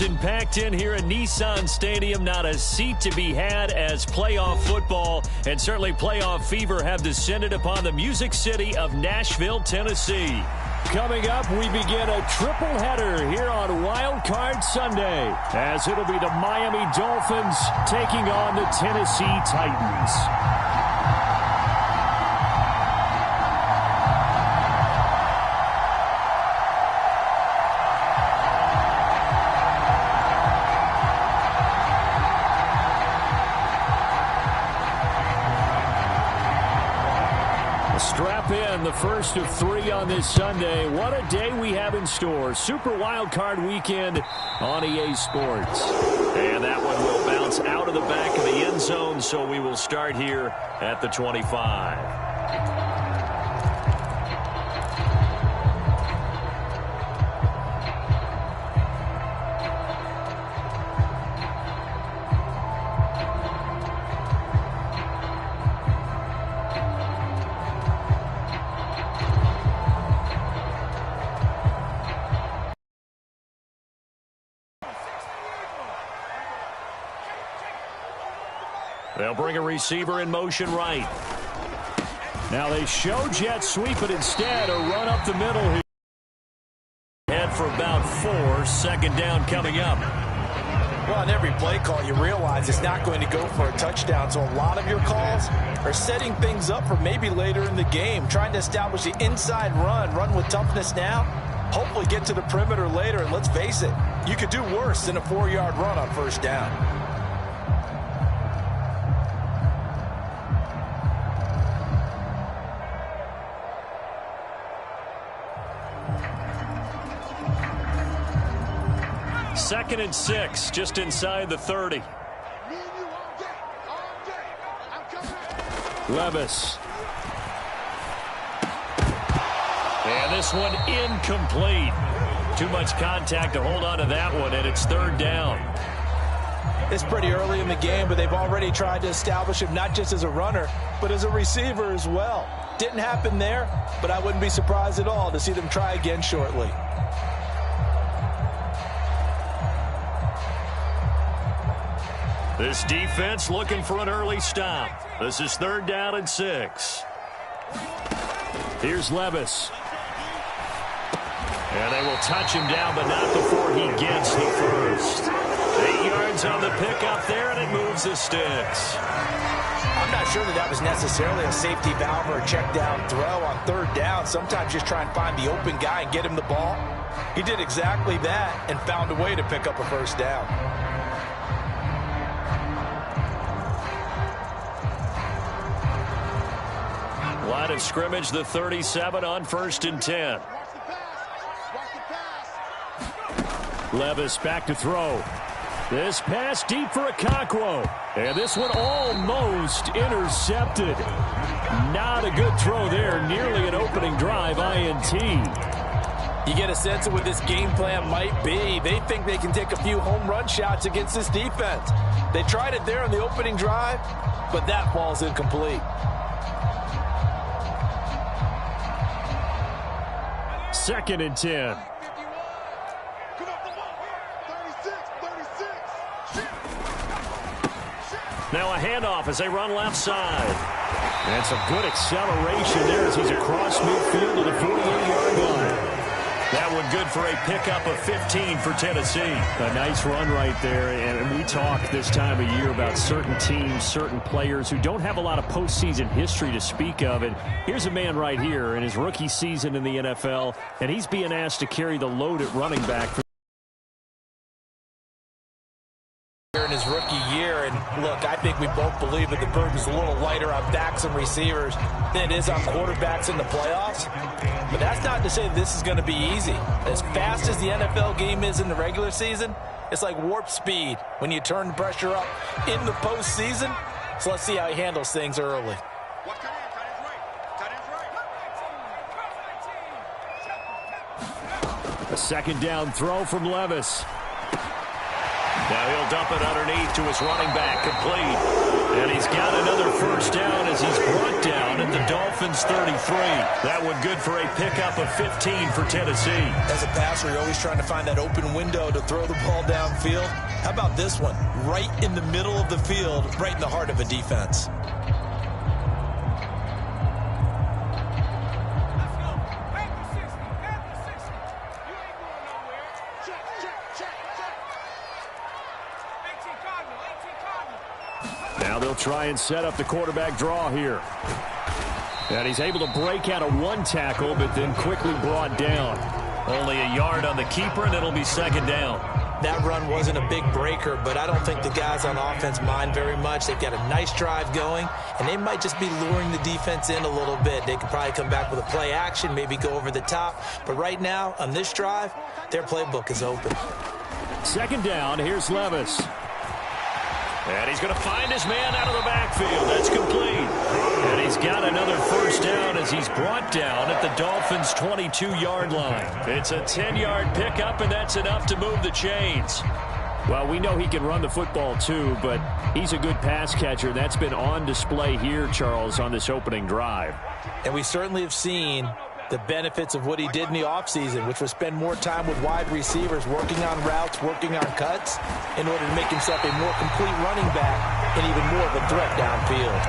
30,000 packed in here at Nissan Stadium. Not a seat to be had as playoff football and certainly playoff fever have descended upon the Music City of Nashville, Tennessee. Coming up, we begin a triple header here on Wildcard Sunday, as it'll be the Miami Dolphins taking on the Tennessee Titans. Strap in, the first of 3 on this Sunday. What a day we have in store. Super Wild Card weekend on EA Sports. And that one will bounce out of the back of the end zone, so we will start here at the 25. They'll bring a receiver in motion right. Now they show jet sweep, but instead a run up the middle here. Head for about 4. Second down coming up. Well, on every play call, you realize it's not going to go for a touchdown. So a lot of your calls are setting things up for maybe later in the game, trying to establish the inside run with toughness now, hopefully get to the perimeter later. And let's face it, you could do worse than a 4-yard run on first down. Second and 6, just inside the 30. Levis. And this one incomplete. Too much contact to hold on to that one, and it's third down. It's pretty early in the game, but they've already tried to establish him not just as a runner, but as a receiver as well. Didn't happen there, but I wouldn't be surprised at all to see them try again shortly. This defense looking for an early stop. This is third down and 6. Here's Levis. And they will touch him down, but not before he gets the first. 8 yards on the pickup there, and it moves the sticks. I'm not sure that was necessarily a safety valve or a check down throw on third down. Sometimes just try and find the open guy and get him the ball. He did exactly that and found a way to pick up a first down. Line of scrimmage, the 37 on 1st and 10. Levis back to throw. This pass deep for Okonkwo. And this one almost intercepted. Not a good throw there. Nearly an opening drive, INT. You get a sense of what this game plan might be. They think they can take a few home run shots against this defense. They tried it there on the opening drive, but that ball's incomplete. Second and 10. Now a handoff as they run left side. And some good acceleration there as he's across midfield to the 48-yard line. That one good for a pickup of 15 for Tennessee. A nice run right there. And we talk this time of year about certain teams, certain players who don't have a lot of postseason history to speak of. And here's a man right here in his rookie season in the NFL, and he's being asked to carry the load at running back for in his rookie year. And look, I think we both believe that the burden's a little lighter on backs and receivers than it is on quarterbacks in the playoffs. But that's not to say this is going to be easy. As fast as the NFL game is in the regular season, it's like warp speed when you turn the pressure up in the postseason. So let's see how he handles things early. A second down throw from Levis. Now he'll dump it underneath to his running back, complete. And he's got another first down as he's brought down at the Dolphins' 33. That one good for a pickup of 15 for Tennessee. As a passer, you're always trying to find that open window to throw the ball downfield. How about this one? Right in the middle of the field, right in the heart of a defense. Now they'll try and set up the quarterback draw here. And he's able to break out of one tackle, but then quickly brought down. Only a yard on the keeper, and it'll be second down. That run wasn't a big breaker, but I don't think the guys on offense mind very much. They've got a nice drive going, and they might just be luring the defense in a little bit. They could probably come back with a play action, maybe go over the top. But right now, on this drive, their playbook is open. Second down, here's Levis. And he's going to find his man out of the backfield. That's complete. And he's got another first down as he's brought down at the Dolphins' 22-yard line. It's a 10-yard pickup, and that's enough to move the chains. Well, we know he can run the football too, but he's a good pass catcher. That's been on display here, Charles, on this opening drive. And we certainly have seen the benefits of what he did in the offseason, which was spend more time with wide receivers, working on routes, working on cuts, in order to make himself a more complete running back and even more of a threat downfield.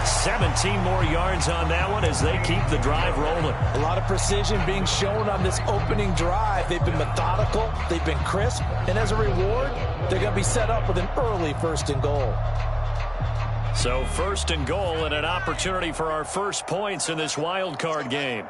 17 more yards on that one as they keep the drive rolling. A lot of precision being shown on this opening drive. They've been methodical, they've been crisp, and as a reward, they're going to be set up with an early first and goal. So first and goal and an opportunity for our first points in this wild card game.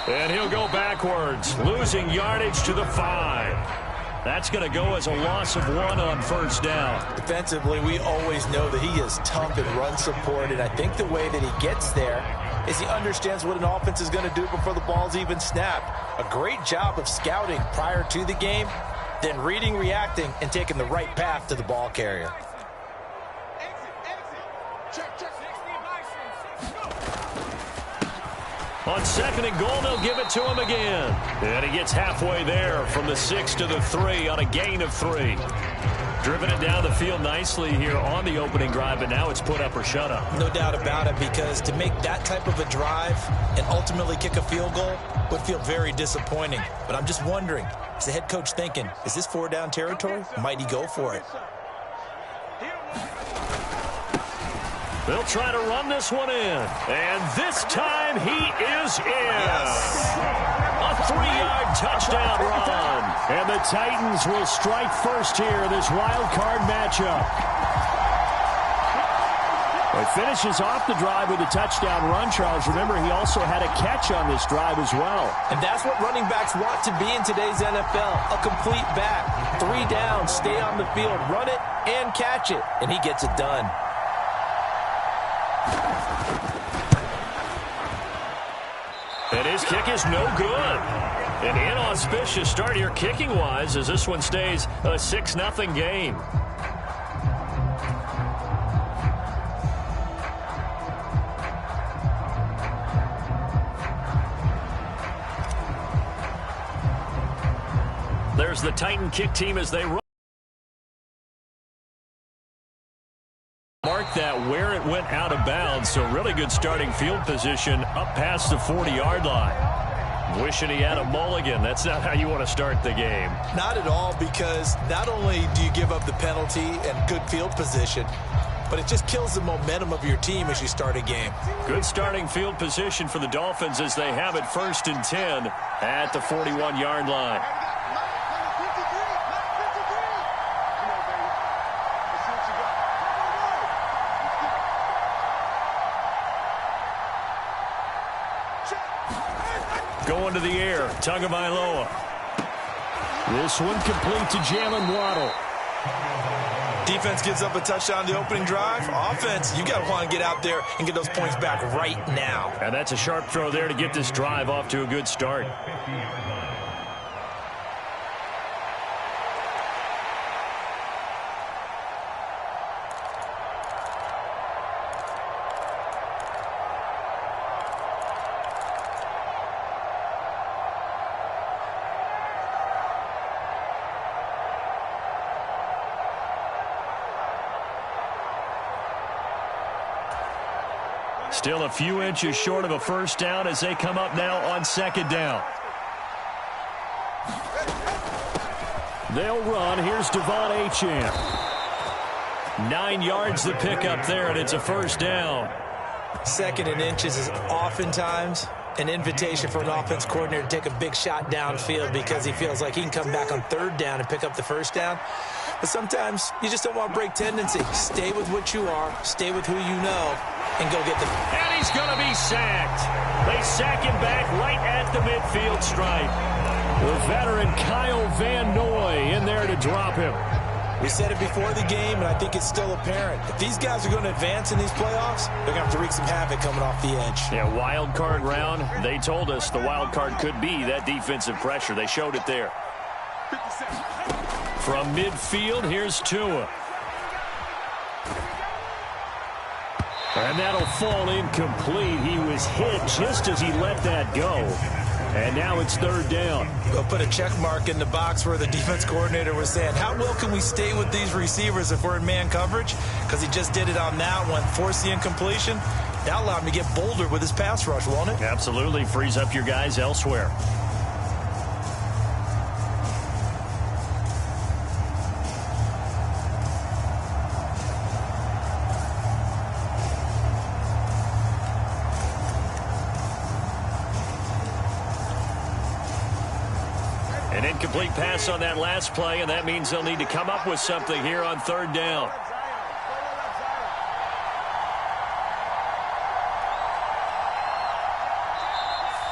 And he'll go backwards, losing yardage to the 5. That's going to go as a loss of 1 on first down. Defensively, we always know that he is tough in run support, and I think the way that he gets there is he understands what an offense is going to do before the ball's even snapped. A great job of scouting prior to the game, then reading, reacting, and taking the right path to the ball carrier. On second and goal, they'll give it to him again. And he gets halfway there from the 6 to the 3 on a gain of 3. Driven it down the field nicely here on the opening drive, but now it's put up or shut up. No doubt about it, because to make that type of a drive and ultimately kick a field goal would feel very disappointing. But I'm just wondering, is the head coach thinking, is this 4-down territory? Might he go for it? They'll try to run this one in. And this time he is in. A 3-yard touchdown run. And the Titans will strike first here in this wild card matchup. He finishes off the drive with a touchdown run, Charles. Remember, he also had a catch on this drive as well. And that's what running backs want to be in today's NFL. A complete back. 3 down, stay on the field, run it, and catch it. And he gets it done. And his kick is no good. An inauspicious start here kicking-wise as this one stays a 6-0 game. There's the Titan kick team as they run. Mark that where it went out of bounds, so really good starting field position up past the 40-yard line. Wishing he had a mulligan. That's not how you want to start the game. Not at all, because not only do you give up the penalty and good field position, but it just kills the momentum of your team as you start a game. Good starting field position for the Dolphins as they have it 1st and 10 at the 41-yard line. Going to the air, Tagovailoa. This one complete to Jalen Waddle. Defense gives up a touchdown the opening drive. Offense, you got to want to get out there and get those points back right now. And that's a sharp throw there to get this drive off to a good start. Still a few inches short of a first down as they come up now on second down. They'll run. Here's Devon Achane. 9 yards to pick up there, and it's a first down. Second and inches is oftentimes an invitation for an offense coordinator to take a big shot downfield because he feels like he can come back on third down and pick up the first down. But sometimes you just don't want to break tendency. Stay with what you are, stay with who you know, and go get the... And he's going to be sacked. They sack him back right at the midfield stripe. The veteran Kyle Van Noy in there to drop him. We said it before the game, and I think it's still apparent. If these guys are going to advance in these playoffs, they're going to have to wreak some havoc coming off the edge. Yeah, wild card round. They told us the wild card could be that defensive pressure. They showed it there. From midfield, here's Tua. And that'll fall incomplete. He was hit just as he let that go. And now it's third down. We'll put a check mark in the box where the defense coordinator was saying, how well can we stay with these receivers if we're in man coverage? Because he just did it on that one, forced the incompletion. That allowed him to get bolder with his pass rush, won't it? Absolutely. Frees up your guys elsewhere. An incomplete pass on that last play, and that means they'll need to come up with something here on third down.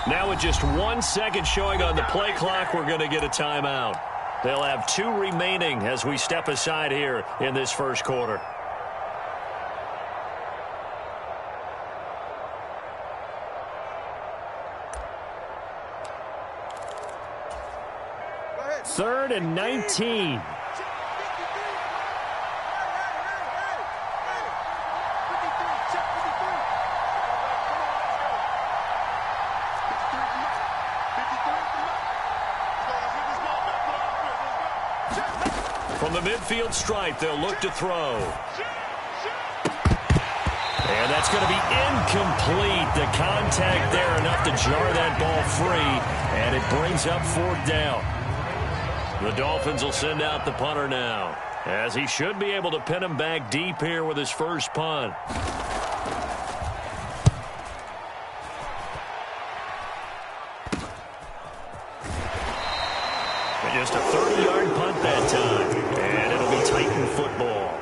Now with just 1 second showing on the play clock, we're going to get a timeout. They'll have 2 remaining as we step aside here in this first quarter. Third and 19. From the midfield stripe, they'll look to throw. And that's going to be incomplete. The contact there enough to jar that ball free, and it brings up fourth down. The Dolphins will send out the punter now, as he should be able to pin him back deep here with his first punt. Just a 30-yard punt that time, and it'll be Titan football.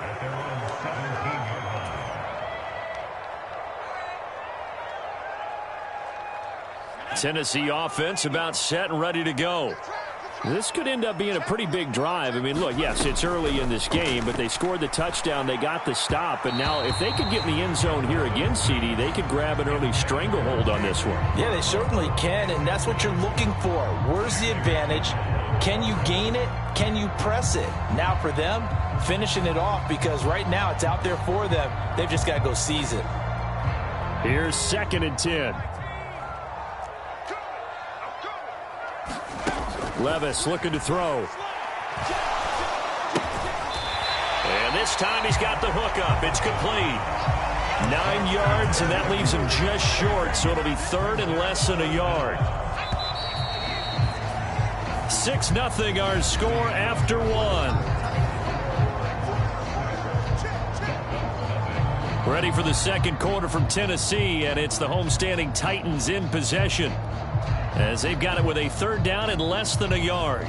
Tennessee offense about set and ready to go. This could end up being a pretty big drive. I mean, look, yes, it's early in this game, but they scored the touchdown. They got the stop. And now if they could get in the end zone here again, CD, they could grab an early stranglehold on this one. Yeah, they certainly can, and that's what you're looking for. Where's the advantage? Can you gain it? Can you press it? Now for them, finishing it off, because right now it's out there for them. They've just got to go seize it. Here's 2nd and 10. Levis looking to throw. And this time he's got the hook up. It's complete. 9 yards, and that leaves him just short, so it'll be third and less than a yard. 6-0 our score after one. Ready for the second quarter from Tennessee, and it's the homestanding Titans in possession, as they've got it with a third down and less than a yard.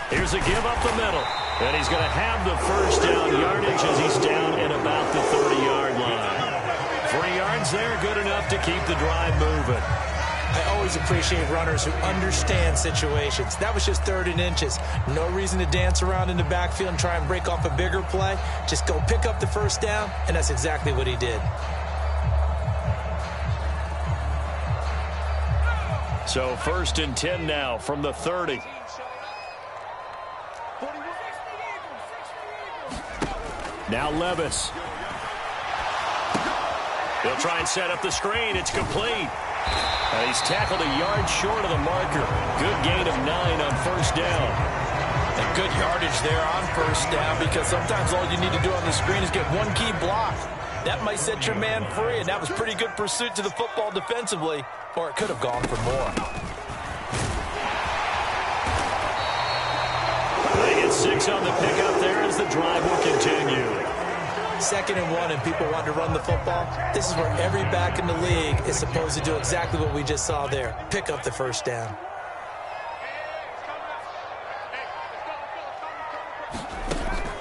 Here's a give up the middle, and he's going to have the first down yardage as he's down at about the 30-yard line. 3 yards there, good enough to keep the drive moving. I always appreciate runners who understand situations. That was just 3rd and inches. No reason to dance around in the backfield and try and break off a bigger play. Just go pick up the first down, and that's exactly what he did. So 1st and 10 now from the 30. Now Levis. They'll try and set up the screen. It's complete. And he's tackled a yard short of the marker. Good gain of 9 on first down. And good yardage there on first down, because sometimes all you need to do on the screen is get one key block. That might set your man free, and that was pretty good pursuit to the football defensively, or it could have gone for more. They get 6 on the pickup there as the drive will continue. 2nd and 1, and people want to run the football. This is where every back in the league is supposed to do exactly what we just saw there. Pick up the first down.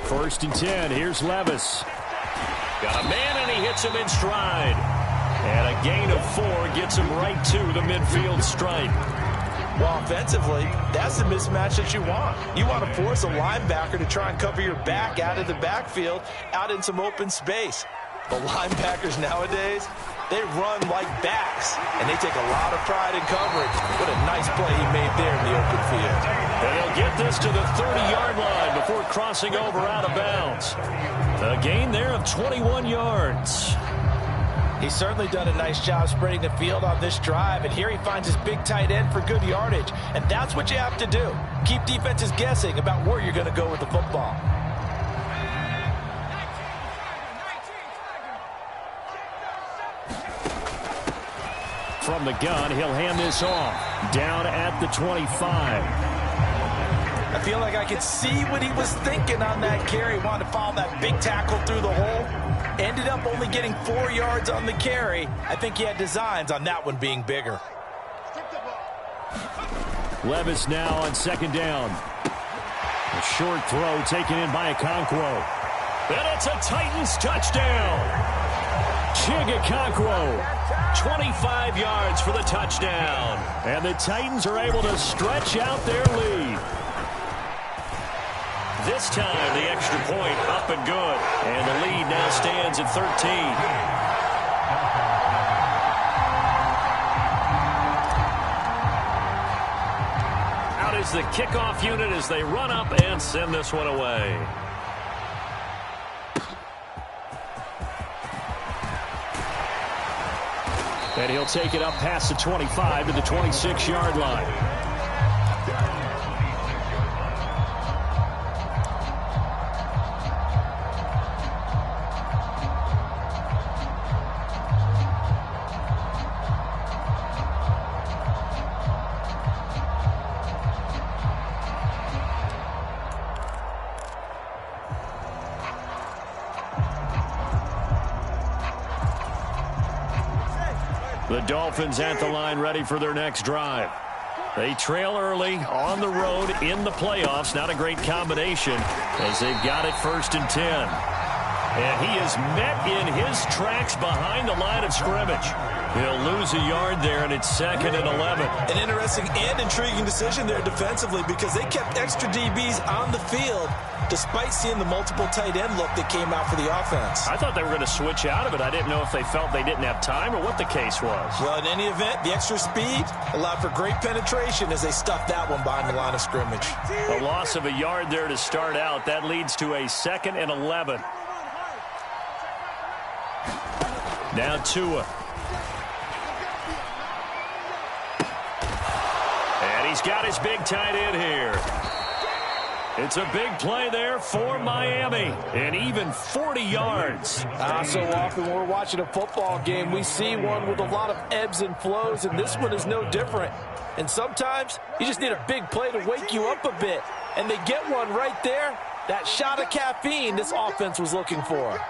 First and 10. Here's Levis. Got a man, and he hits him in stride. And a gain of 4 gets him right to the midfield stripe. Well, offensively, that's the mismatch that you want. You want to force a linebacker to try and cover your back out of the backfield, out in some open space. But linebackers nowadays, they run like backs, and they take a lot of pride in coverage. What a nice play he made there in the open field. And he'll get this to the 30-yard line before crossing over out of bounds. A gain there of 21 yards. He's certainly done a nice job spreading the field on this drive, and here he finds his big tight end for good yardage. And that's what you have to do. Keep defenses guessing about where you're going to go with the football. From the gun, he'll hand this off. Down at the 25. I feel like I could see what he was thinking on that carry. Wanted to follow that big tackle through the hole. Ended up only getting 4 yards on the carry. I think he had designs on that one being bigger. Levis now on 2nd down. A short throw taken in by Okonkwo. And it's a Titans touchdown. Okonkwo. 25 yards for the touchdown. And the Titans are able to stretch out their lead. This time, the extra point up and good. And the lead now stands at 13. Out is the kickoff unit as they run up and send this one away. And he'll take it up past the 25 to the 26-yard line. The Dolphins at the line ready for their next drive. They trail early on the road in the playoffs. Not a great combination as they've got it 1st and 10. And he is met in his tracks behind the line of scrimmage. He'll lose a yard there, and it's 2nd and 11. An interesting and intriguing decision there defensively, because they kept extra DBs on the field despite seeing the multiple tight end look that came out for the offense. I thought they were going to switch out of it. I didn't know if they felt they didn't have time or what the case was. Well, in any event, the extra speed allowed for great penetration as they stuffed that one behind the line of scrimmage. A loss of a yard there to start out. That leads to a 2nd and 11. Now Tua. And he's got his big tight end here. It's a big play there for Miami. And even 40 yards. So often when we're watching a football game, we see one with a lot of ebbs and flows, and this one is no different. And sometimes you just need a big play to wake you up a bit. And they get one right there. That shot of caffeine this offense was looking for.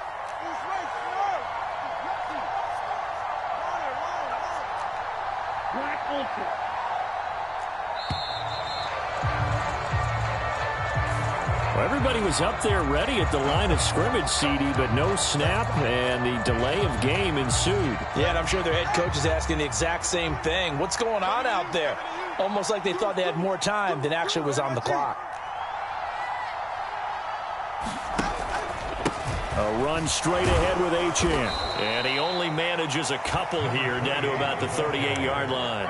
Well, everybody was up there ready at the line of scrimmage, CD, but no snap, and the delay of game ensued. Yeah, and I'm sure their head coach is asking the exact same thing. What's going on out there? Almost like they thought they had more time than actually was on the clock. A run straight ahead with Achane. And he only manages a couple here down to about the 38-yard line.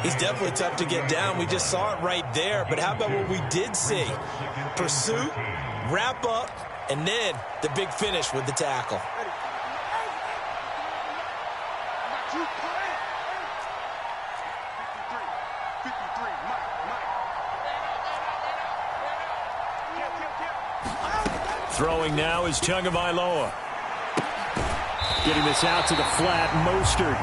He's definitely tough to get down. We just saw it right there. But how about what we did see? Pursuit, wrap up, and then the big finish with the tackle. Throwing now is Tagovailoa. Getting this out to the flat, Mostert.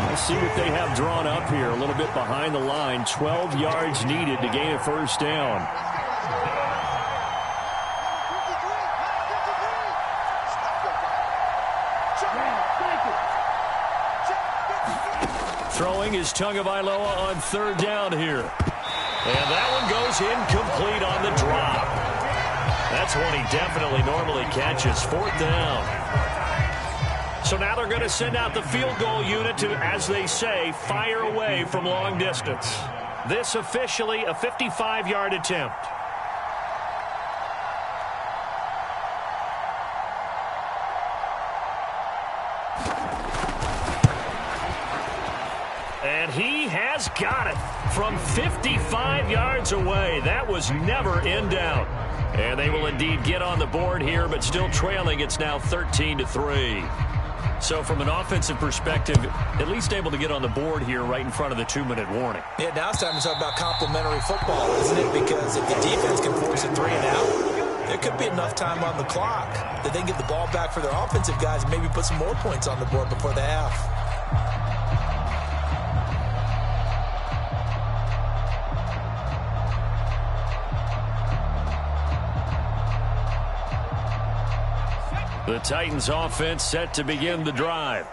Let's see what they have drawn up here. A little bit behind the line. 12 yards needed to gain a first down. Throwing is Tagovailoa on third down here. And that one goes incomplete on the drop. That's one he definitely normally catches. Fourth down. So now they're going to send out the field goal unit to, as they say, fire away from long distance. This officially a 55-yard attempt. And he has got it from 55 yards away. That was never in doubt. And they will indeed get on the board here, but still trailing. It's now 13-3. So from an offensive perspective, at least able to get on the board here right in front of the 2-minute warning. Yeah, now it's time to talk about complimentary football, isn't it? Because if the defense can force a 3-and-out, there could be enough time on the clock that they can get the ball back for their offensive guys and maybe put some more points on the board before the half. The Titans offense set to begin the drive.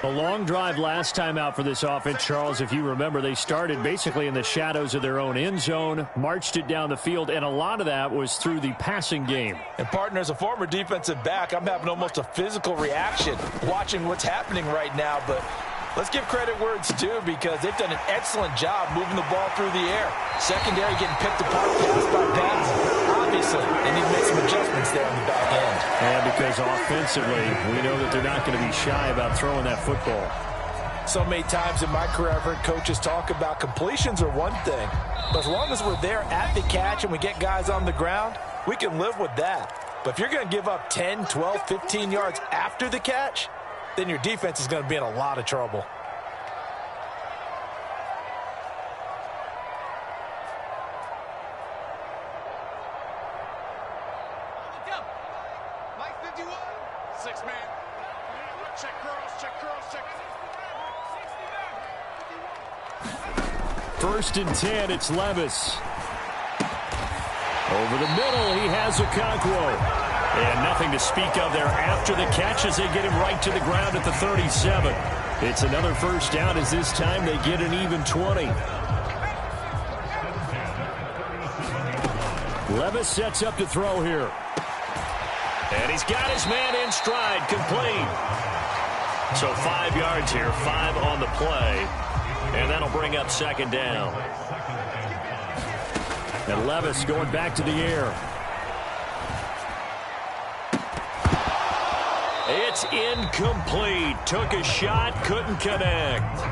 A long drive last time out for this offense, Charles. If you remember, they started basically in the shadows of their own end zone, marched it down the field, and a lot of that was through the passing game. And, partner, as a former defensive back, I'm having almost a physical reaction watching what's happening right now. But let's give credit where it's due, because they've done an excellent job moving the ball through the air. Secondary getting picked apart, pass by pass. Obviously, they need to make some adjustments there on the back end. And because offensively, we know that they're not going to be shy about throwing that football. So many times in my career, I've heard coaches talk about completions are one thing. But as long as we're there at the catch and we get guys on the ground, we can live with that. But if you're going to give up 10, 12, 15 yards after the catch, then your defense is going to be in a lot of trouble. First and 10, it's Levis. Over the middle, he has Okonkwo. And nothing to speak of there after the catch as they get him right to the ground at the 37. It's another first down as this time they get an even 20. Levis sets up to throw here. And he's got his man in stride, complete. So 5 yards here, 5 on the play. And that'll bring up second down. And Levis going back to the air. It's incomplete. Took a shot, couldn't connect.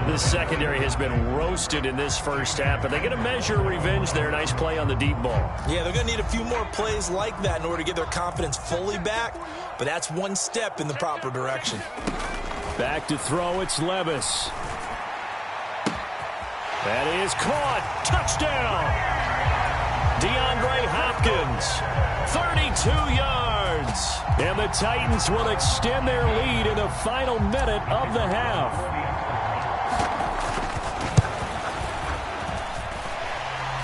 This secondary has been roasted in this first half, but they get a measure of revenge there. Nice play on the deep ball. Yeah, they're going to need a few more plays like that in order to get their confidence fully back, but that's one step in the proper direction. Back to throw, it's Levis. That is caught. Touchdown. DeAndre Hopkins, 32 yards. And the Titans will extend their lead in the final minute of the half.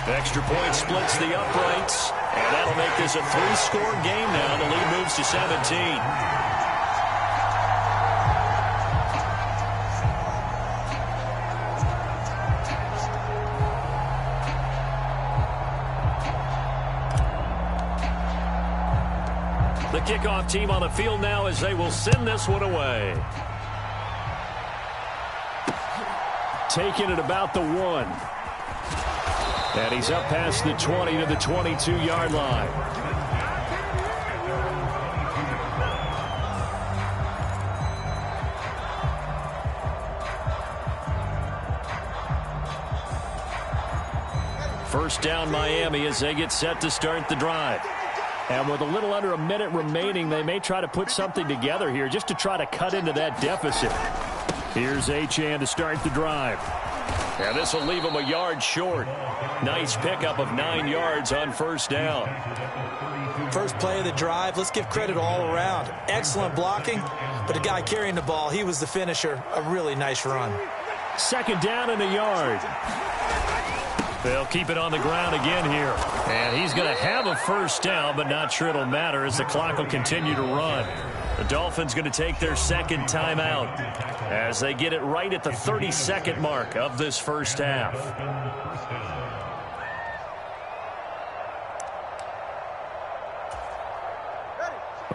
Extra point splits the uprights, and that'll make this a 3-score game now. The lead moves to 17. The kickoff team on the field now as they will send this one away. Taking it about the 1. And he's up past the 20 to the 22-yard line. First down Miami as they get set to start the drive. And with a little under a minute remaining, they may try to put something together here just to try to cut into that deficit. Here's Achane to start the drive. And this will leave him a yard short. Nice pickup of 9 yards on first down. First play of the drive, let's give credit all around. Excellent blocking, but the guy carrying the ball, he was the finisher. A really nice run. Second down and a yard. They'll keep it on the ground again here. And he's going to have a first down, but not sure it'll matter as the clock will continue to run. The Dolphins going to take their second timeout as they get it right at the 32nd mark of this first half.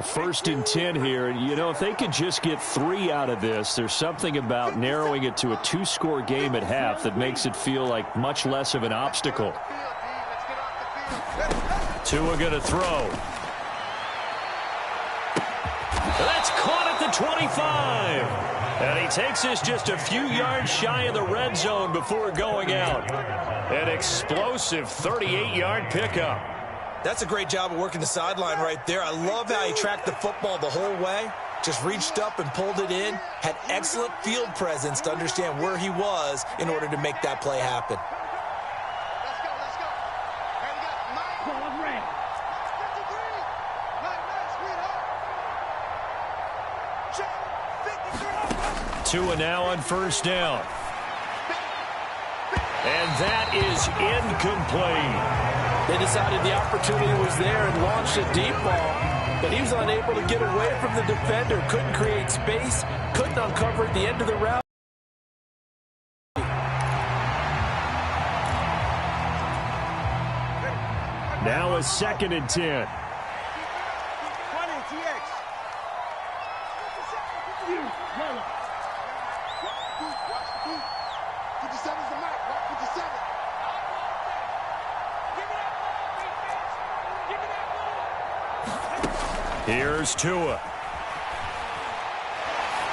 First and 10 here. You know, if they could just get 3 out of this, there's something about narrowing it to a 2-score game at half that makes it feel like much less of an obstacle. Tua going to throw. That's caught at the 25. And he takes this just a few yards shy of the red zone before going out. An explosive 38-yard pickup. That's a great job of working the sideline right there. I love how he tracked the football the whole way. Just reached up and pulled it in. Had excellent field presence to understand where he was in order to make that play happen. Tua now on first down. And that is incomplete. They decided the opportunity was there and launched a deep ball, but he was unable to get away from the defender, couldn't create space, couldn't uncover at the end of the route. Now a second and 10. Here's Tua.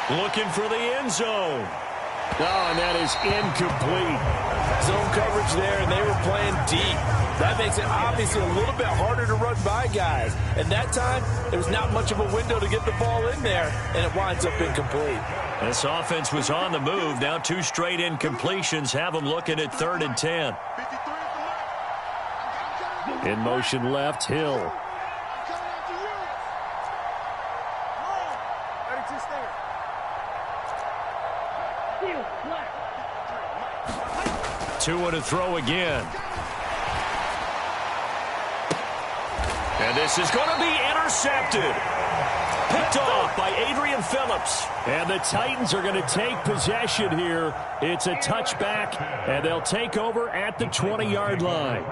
Looking for the end zone. Oh, and that is incomplete. Zone coverage there, and they were playing deep. That makes it obviously a little bit harder to run by guys. And that time, there was not much of a window to get the ball in there, and it winds up incomplete. This offense was on the move. Now 2 straight incompletions have them looking at 3rd and 10. In motion left, Hill. Tua to throw again. And this is going to be intercepted. Picked off by Adrian Phillips. And the Titans are going to take possession here. It's a touchback, and they'll take over at the 20-yard line.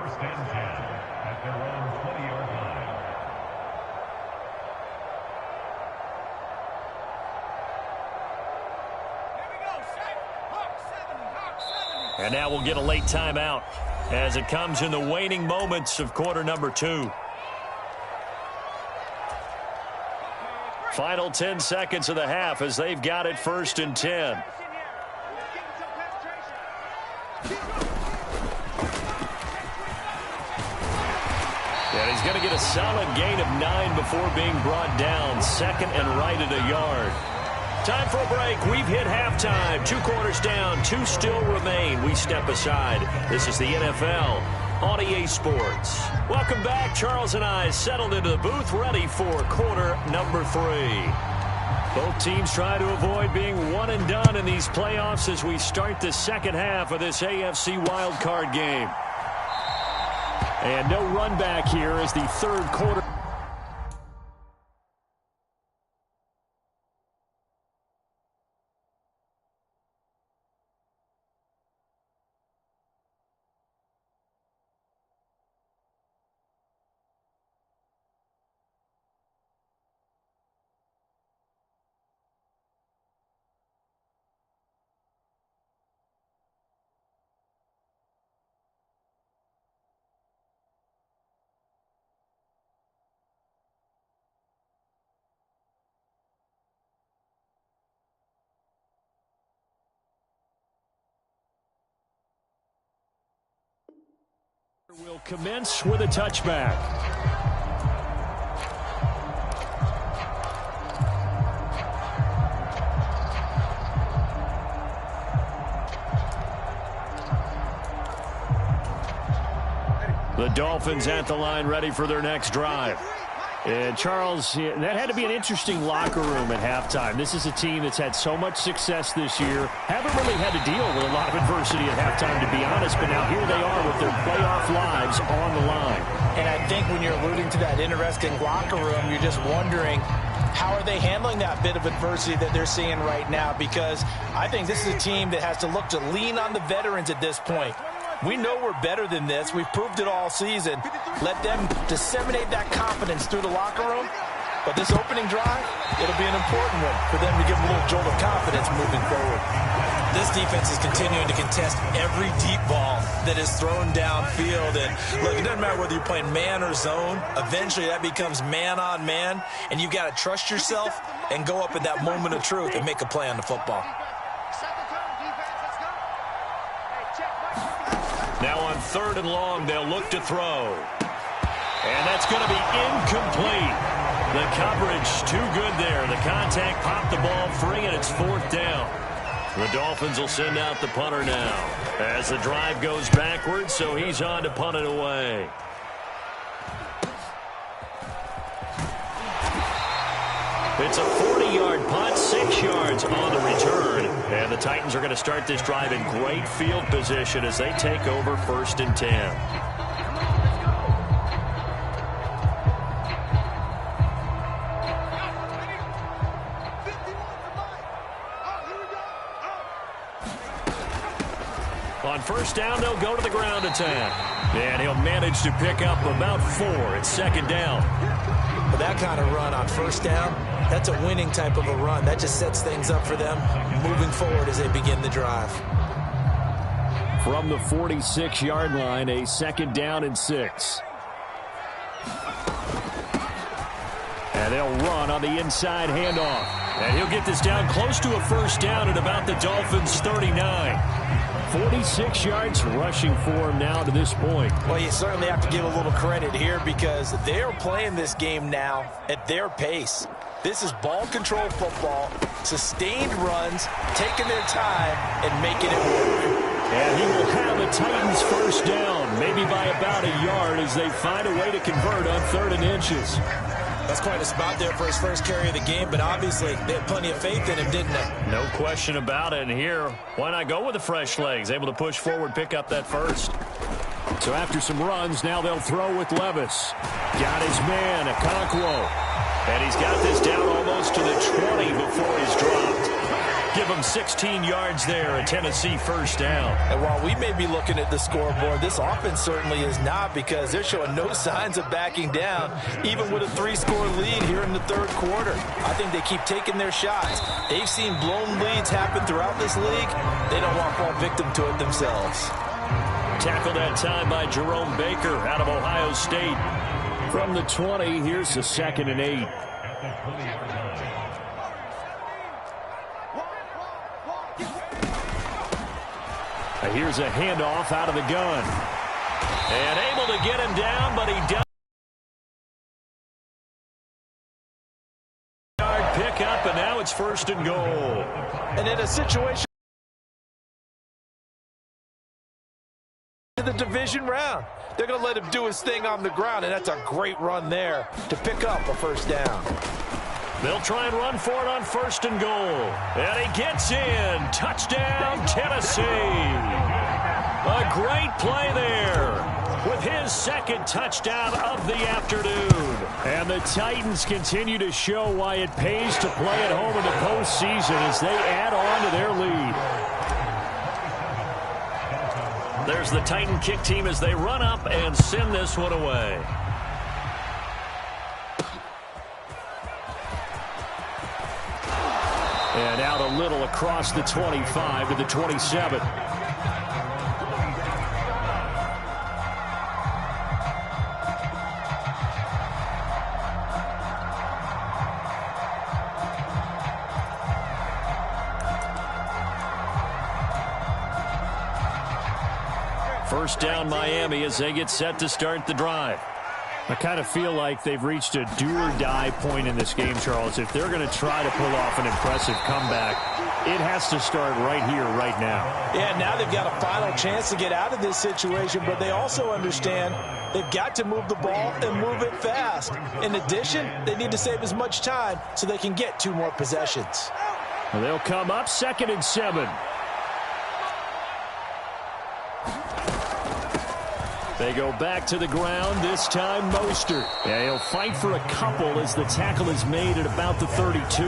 And now we'll get a late timeout as it comes in the waning moments of quarter number 2. Final 10 seconds of the half as they've got it 1st and 10. And he's going to get a solid gain of 9 before being brought down. 2nd and right at a yard. Time for a break. We've hit halftime. 2 quarters down. 2 still remain. We step aside. This is the NFL on EA Sports. Welcome back. Charles and I settled into the booth, ready for quarter number 3. Both teams try to avoid being one and done in these playoffs as we start the second half of this AFC Wildcard game. And no run back here as the 3rd quarter. Will commence with a touchback. The Dolphins at the line, ready for their next drive. And Charles, that had to be an interesting locker room at halftime. This is a team that's had so much success this year. Haven't really had to deal with a lot of adversity at halftime, to be honest. But now here they are with their playoff lives on the line. And I think when you're alluding to that interesting locker room, you're just wondering, how are they handling that bit of adversity that they're seeing right now? Because I think this is a team that has to look to lean on the veterans at this point. We know we're better than this. We've proved it all season. Let them disseminate that confidence through the locker room. But this opening drive, it'll be an important one for them to give them a little jolt of confidence moving forward. This defense is continuing to contest every deep ball that is thrown downfield. And look, it doesn't matter whether you're playing man or zone. Eventually that becomes man on man. And you've got to trust yourself and go up at that moment of truth and make a play on the football. Now on 3rd and long, they'll look to throw. And that's going to be incomplete. The coverage too good there. The contact popped the ball free, and it's 4th down. The Dolphins will send out the punter now as the drive goes backwards, so he's on to punt it away. It's a 40-yard punt, 6 yards on the return. And the Titans are going to start this drive in great field position as they take over 1st and 10. On 1st down, they'll go to the ground attack. And he'll manage to pick up about 4. It's 2nd down. But that kind of run on 1st down, that's a winning type of a run. That just sets things up for them moving forward as they begin the drive. From the 46-yard line, a 2nd down and 6. And they'll run on the inside handoff. And he'll get this down close to a 1st down at about the Dolphins' 39. 46 yards rushing for him now to this point. Well, you certainly have to give a little credit here because they're playing this game now at their pace. This is ball control football, sustained runs, taking their time and making it work. And he will have the Titans' 1st down, maybe by about a yard as they find a way to convert on 3rd and inches. That's quite a spot there for his first carry of the game, but obviously they had plenty of faith in him, didn't they? No question about it. And here, why not go with the fresh legs? Able to push forward, pick up that 1st. So after some runs, now they'll throw with Levis. Got his man, Okonkwo. And he's got this down almost to the 20 before he's dropped. Give him 16 yards there, a Tennessee 1st down. And while we may be looking at the scoreboard, this offense certainly is not because they're showing no signs of backing down, even with a 3-score lead here in the 3rd quarter. I think they keep taking their shots. They've seen blown leads happen throughout this league. They don't want to fall victim to it themselves. Tackled that time by Jerome Baker out of Ohio State. From the 20, here's the 2nd and 8. Here's a handoff out of the gun. And able to get him down, but he does. Pick up, and now it's 1st and goal. And in a situation in the division round, they're going to let him do his thing on the ground, and that's a great run there to pick up a 1st down. They'll try and run for it on 1st and goal. And he gets in. Touchdown, Tennessee. A great play there with his 2nd touchdown of the afternoon. And the Titans continue to show why it pays to play at home in the postseason as they add on to their lead. There's the Titan kick team as they run up and send this one away. And out a little across the 25 to the 27. First down Miami as they get set to start the drive. I kind of feel like they've reached a do-or-die point in this game, Charles. If they're going to try to pull off an impressive comeback, it has to start right here, right now. Yeah, now they've got a final chance to get out of this situation, but they also understand they've got to move the ball and move it fast. In addition, they need to save as much time so they can get 2 more possessions. Well, they'll come up 2nd and 7. They go back to the ground, this time Mostert. Yeah, he'll fight for a couple as the tackle is made at about the 32.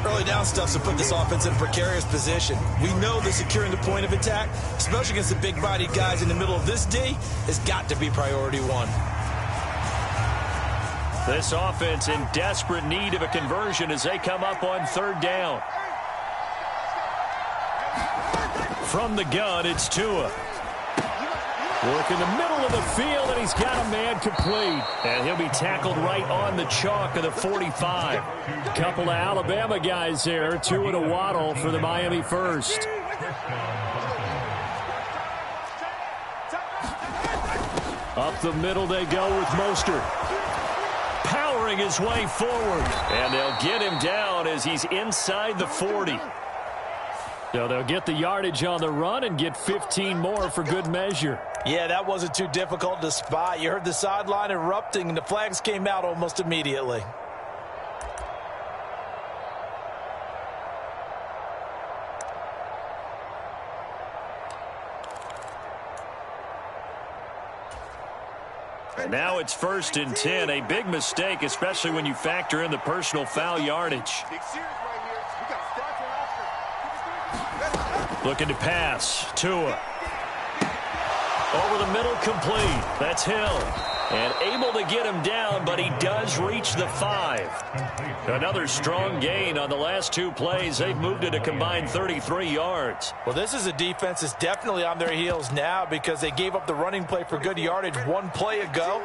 Early down stuff to put this offense in a precarious position. We know that securing the point of attack, especially against the big-bodied guys in the middle of this D, has got to be priority 1. This offense in desperate need of a conversion as they come up on 3rd down. From the gun, it's Tua. Work in the middle of the field, and he's got a man complete. And he'll be tackled right on the chalk of the 45. Couple of Alabama guys there, Tua to Waddle for the Miami first. Up the middle they go with Mostert. Powering his way forward. And they'll get him down as he's inside the 40. So they'll get the yardage on the run and get 15 more for good measure. Yeah, that wasn't too difficult to spot. You heard the sideline erupting, and the flags came out almost immediately. And now it's 1st and 10. A big mistake, especially when you factor in the personal foul yardage. Looking to pass. Tua. Over the middle, complete. That's Hill. And able to get him down, but he does reach the 5. Another strong gain on the last 2 plays. They've moved it a combined 33 yards. Well, this is a defense that's definitely on their heels now because they gave up the running play for good yardage 1 play ago.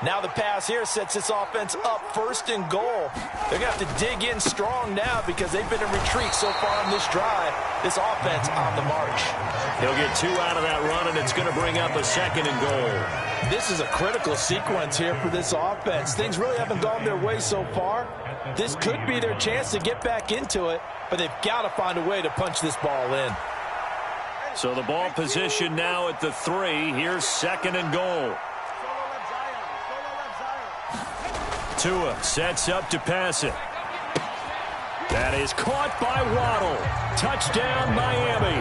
Now the pass here sets this offense up 1st and goal. They're going to have to dig in strong now because they've been in retreat so far on this drive. This offense on the march. He'll get 2 out of that run, and it's going to bring up a 2nd and goal. This is a critical sequence here for this offense. Things really haven't gone their way so far. This could be their chance to get back into it, but they've got to find a way to punch this ball in. So the ball position now at the 3. Here's 2nd and goal. Tua sets up to pass it. That is caught by Waddle. Touchdown, Miami.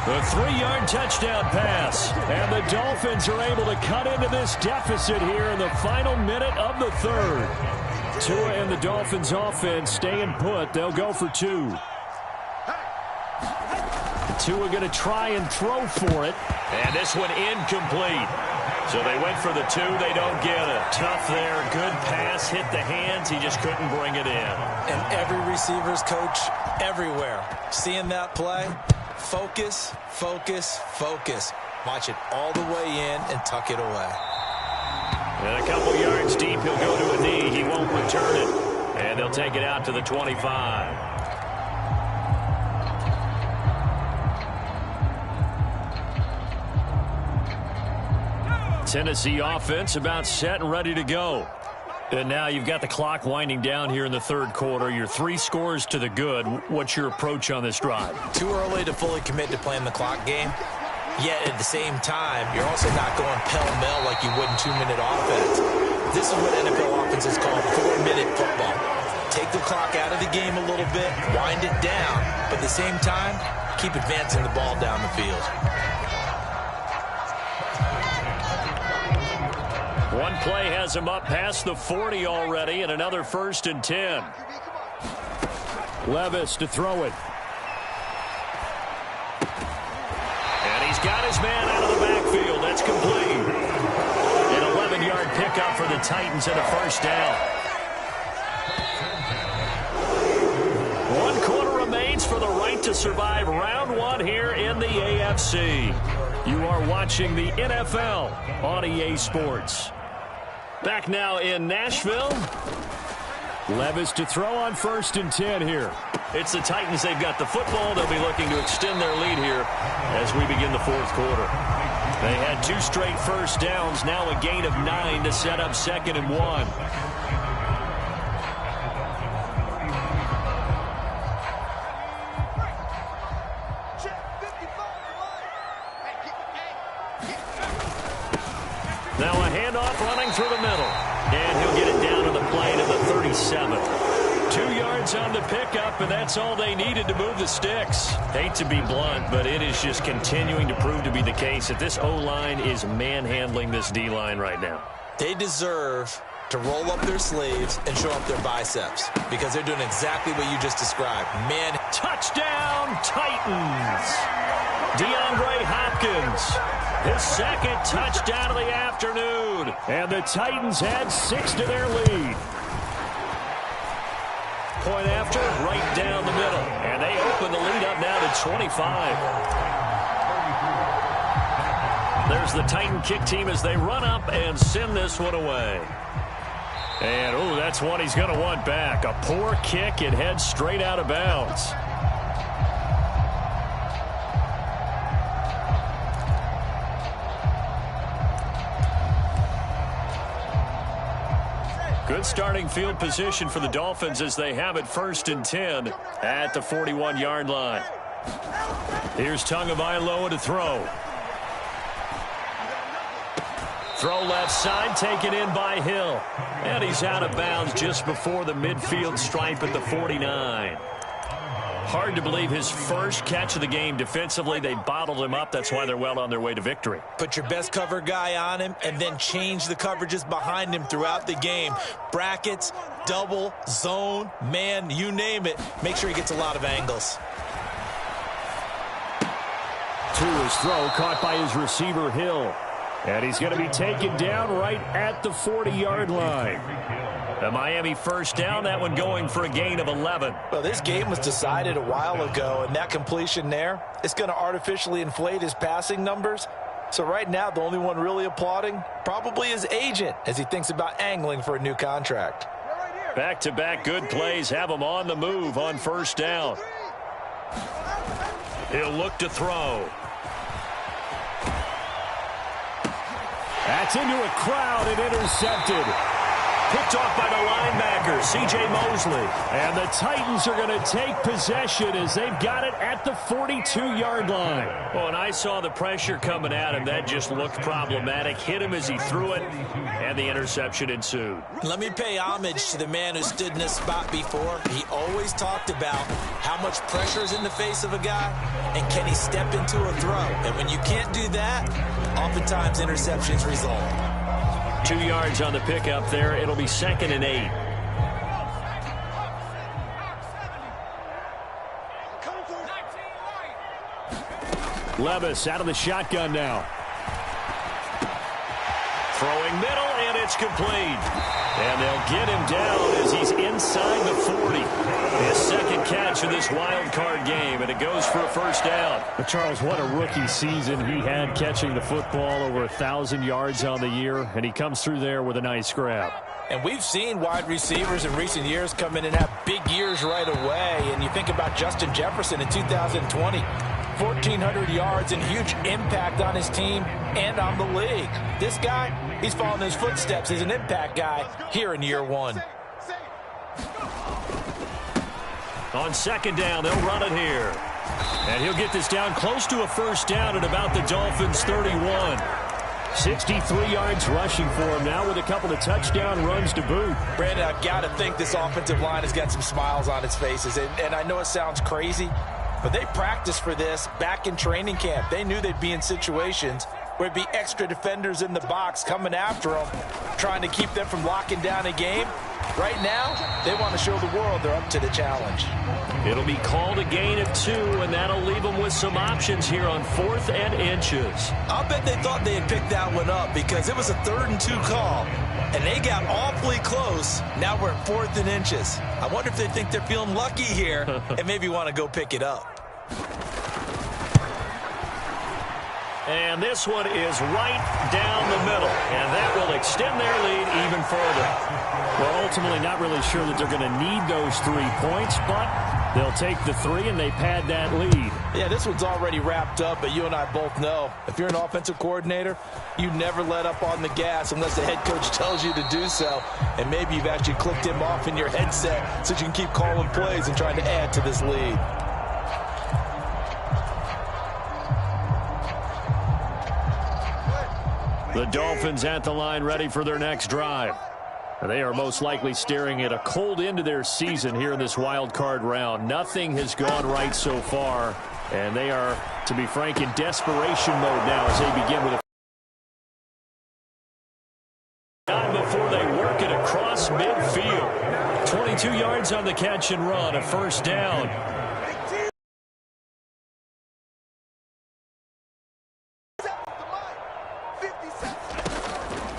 The 3-yard touchdown pass. And the Dolphins are able to cut into this deficit here in the final minute of the 3rd. Tua and the Dolphins offense staying put. They'll go for 2. Tua going to try and throw for it. And this one incomplete. So they went for the 2. They don't get it. Tough there. Good pass. Hit the hands. He just couldn't bring it in. And every receiver's coach everywhere. Seeing that play, focus, focus, focus. Watch it all the way in and tuck it away. And a couple yards deep, he'll go to a knee. He won't return it. And they'll take it out to the 25. Tennessee offense about set and ready to go. And now you've got the clock winding down here in the 3rd quarter. You're 3 scores to the good. What's your approach on this drive? Too early to fully commit to playing the clock game. Yet at the same time, you're also not going pell-mell like you would in 2-minute offense. This is what NFL offenses call 4-minute football. Take the clock out of the game a little bit, wind it down, but at the same time, keep advancing the ball down the field. One play has him up past the 40 already, and another 1st and 10. Levis to throw it. And he's got his man out of the backfield. That's complete. An 11-yard pickup for the Titans and a 1st down. 1 quarter remains for the right to survive round 1 here in the AFC. You are watching the NFL on EA Sports. Back now in Nashville. Levis to throw on 1st and 10 here. It's the Titans. They've got the football. They'll be looking to extend their lead here as we begin the 4th quarter. They had 2 straight first downs, now a gain of 9 to set up 2nd and 1. Now a handoff running through the middle. And he'll get it down to the plane of the 37. 2 yards on the pickup, and that's all they needed to move the sticks. Hate to be blunt, but it is just continuing to prove to be the case that this O-line is manhandling this D-line right now. They deserve to roll up their sleeves and show up their biceps because they're doing exactly what you just described. Man, touchdown, Titans! DeAndre Hopkins, his 2nd touchdown of the afternoon. And the Titans add 6 to their lead. Point after, right down the middle. And they open the lead up now to 25. There's the Titan kick team as they run up and send this one away. And, oh, that's one he's going to want back. A poor kick. It heads straight out of bounds. Good starting field position for the Dolphins as they have it 1st and 10 at the 41-yard line. Here's Tagovailoa to throw. Throw left side, taken in by Hill. And he's out of bounds just before the midfield stripe at the 49. Hard to believe his first catch of the game defensively. They bottled him up. That's why they're well on their way to victory. Put your best cover guy on him and then change the coverages behind him throughout the game. Brackets, double, zone, man, you name it. Make sure he gets a lot of angles. To his throw, caught by his receiver, Hill. And he's going to be taken down right at the 40-yard line. The Miami first down, that one going for a gain of 11. Well, this game was decided a while ago, and that completion there is going to artificially inflate his passing numbers. So right now, the only one really applauding probably his agent as he thinks about angling for a new contract. Back-to-back good plays have him on the move on first down. He'll look to throw. That's into a crowd and intercepted. Picked off by the linebacker, C.J. Mosley. And the Titans are going to take possession as they've got it at the 42-yard line. Oh, and I saw the pressure coming at him. That just looked problematic. Hit him as he threw it, and the interception ensued. Let me pay homage to the man who stood in this spot before. He always talked about how much pressure is in the face of a guy, and can he step into a throw. And when you can't do that, oftentimes interceptions result. 2 yards on the pickup there. It'll be 2nd and 8. Levis out of the shotgun now. Throwing middle, and it's complete. And they'll get him down as he's inside the 40. His 2nd catch of this wild card game, and it goes for a first down. But Charles, what a rookie season he had catching the football, over 1,000 yards on the year, and he comes through there with a nice grab. And we've seen wide receivers in recent years come in and have big years right away. And you think about Justin Jefferson in 2020, 1,400 yards and huge impact on his team and on the league. This guy, he's following his footsteps as an impact guy here in year 1. On 2nd down, they'll run it here. And he'll get this down close to a first down at about the Dolphins' 31. 63 yards rushing for him now with a couple of touchdown runs to boot. Brandon, I've got to think this offensive line has got some smiles on its faces. And I know it sounds crazy, but they practiced for this back in training camp. They knew they'd be in situations where it'd be extra defenders in the box coming after them, trying to keep them from locking down a game. Right now, they want to show the world they're up to the challenge. It'll be called a gain of 2, and that'll leave them with some options here on 4th and inches. I'll bet they thought they had picked that one up because it was a 3rd and 2 call, and they got awfully close. Now we're at 4th and inches. I wonder if they think they're feeling lucky here and maybe want to go pick it up. And this one is right down the middle, and that will extend their lead even further. Well, ultimately not really sure that they're going to need those 3 points, but They'll take the 3, and they pad that lead. Yeah, this one's already wrapped up, but you and I both know if you're an offensive coordinator, you never let up on the gas unless the head coach tells you to do so. And maybe you've actually clicked him off in your headset so you can keep calling plays and trying to add to this lead. The Dolphins at the line ready for their next drive. They are most likely staring at a cold end to their season here in this wild card round. Nothing has gone right so far, and they are, to be frank, in desperation mode now as they begin with a time before they work it across midfield. 22 yards on the catch and run, a first down.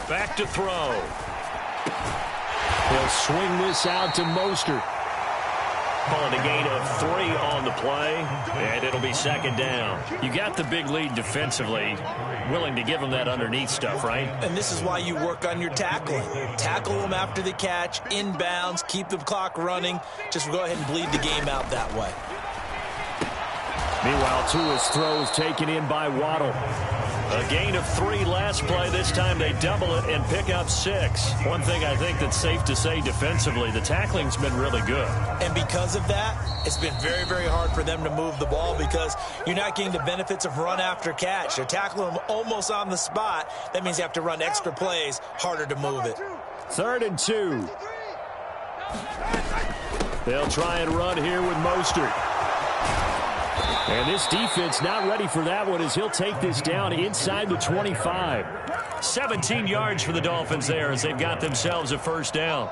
Back to throw. He'll swing this out to Mostert. Calling a gain of 3 on the play, and it'll be second down. You got the big lead defensively. Willing to give them that underneath stuff, right? And this is why you work on your tackling. Tackle them after the catch, inbounds, keep the clock running. Just go ahead and bleed the game out that way. Meanwhile, Tua's throw is taken in by Waddle. A gain of 3 last play. This time they double it and pick up 6. One thing I think that's safe to say defensively, the tackling's been really good. And because of that, it's been very, very hard for them to move the ball because you're not getting the benefits of run after catch. They're tackling them almost on the spot. That means you have to run extra plays, harder to move it. 3rd and 2. They'll try and run here with Mostert. And this defense not ready for that one as he'll take this down inside the 25. 17 yards for the Dolphins there as they've got themselves a first down.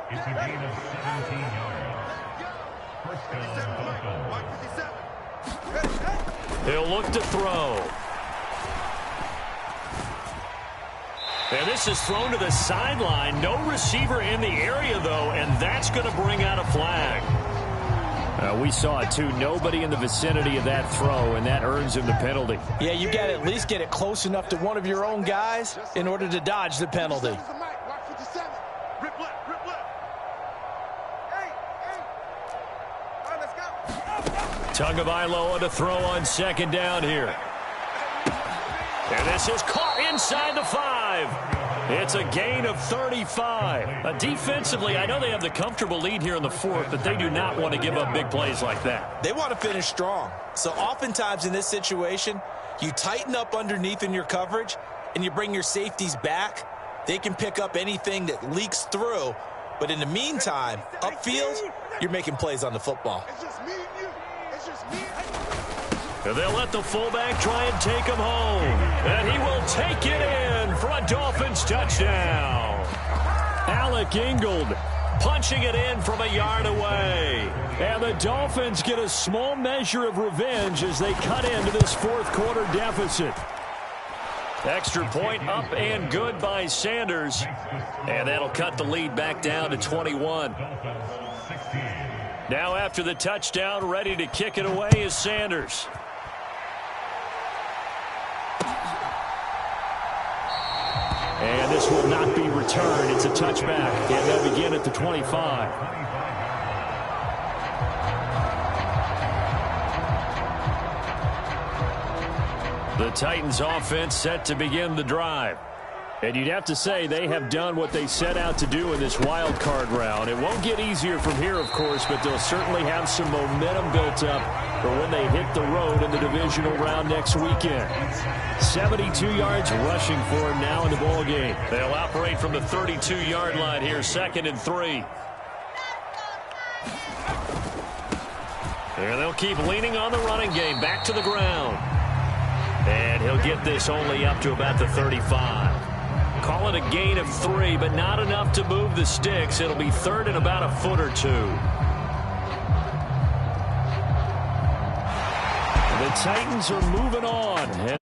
He'll look to throw. And this is thrown to the sideline. No receiver in the area, though, and that's going to bring out a flag. We saw it, too. Nobody in the vicinity of that throw, and that earns him the penalty. Yeah, you got to at least get it close enough to one of your own guys in order to dodge the penalty. Tagovailoa to throw on second down here. And this is caught inside the 5. It's a gain of 35. Defensively, I know they have the comfortable lead here in the 4th, but they do not want to give up big plays like that. They want to finish strong. So oftentimes in this situation, you tighten up underneath in your coverage, and you bring your safeties back. They can pick up anything that leaks through. But in the meantime, upfield, you're making plays on the football. And they'll let the fullback try and take him home. And he will take it in for a Dolphins touchdown. Alec Ingold punching it in from a yard away. And the Dolphins get a small measure of revenge as they cut into this 4th quarter deficit. Extra point up and good by Sanders. And that'll cut the lead back down to 21. Now after the touchdown, ready to kick it away is Sanders. And this will not be returned. It's a touchback, and they'll begin at the 25. The Titans offense set to begin the drive. And you'd have to say they have done what they set out to do in this wild card round. It won't get easier from here, of course, but they'll certainly have some momentum built up for when they hit the road in the divisional round next weekend. 72 yards rushing for him now in the ball game. They'll operate from the 32-yard line here, 2nd and 3. And they'll keep leaning on the running game, back to the ground. And he'll get this only up to about the 35. Call it a gain of 3, but not enough to move the sticks. It'll be 3rd and about a foot or 2. The Titans are moving on.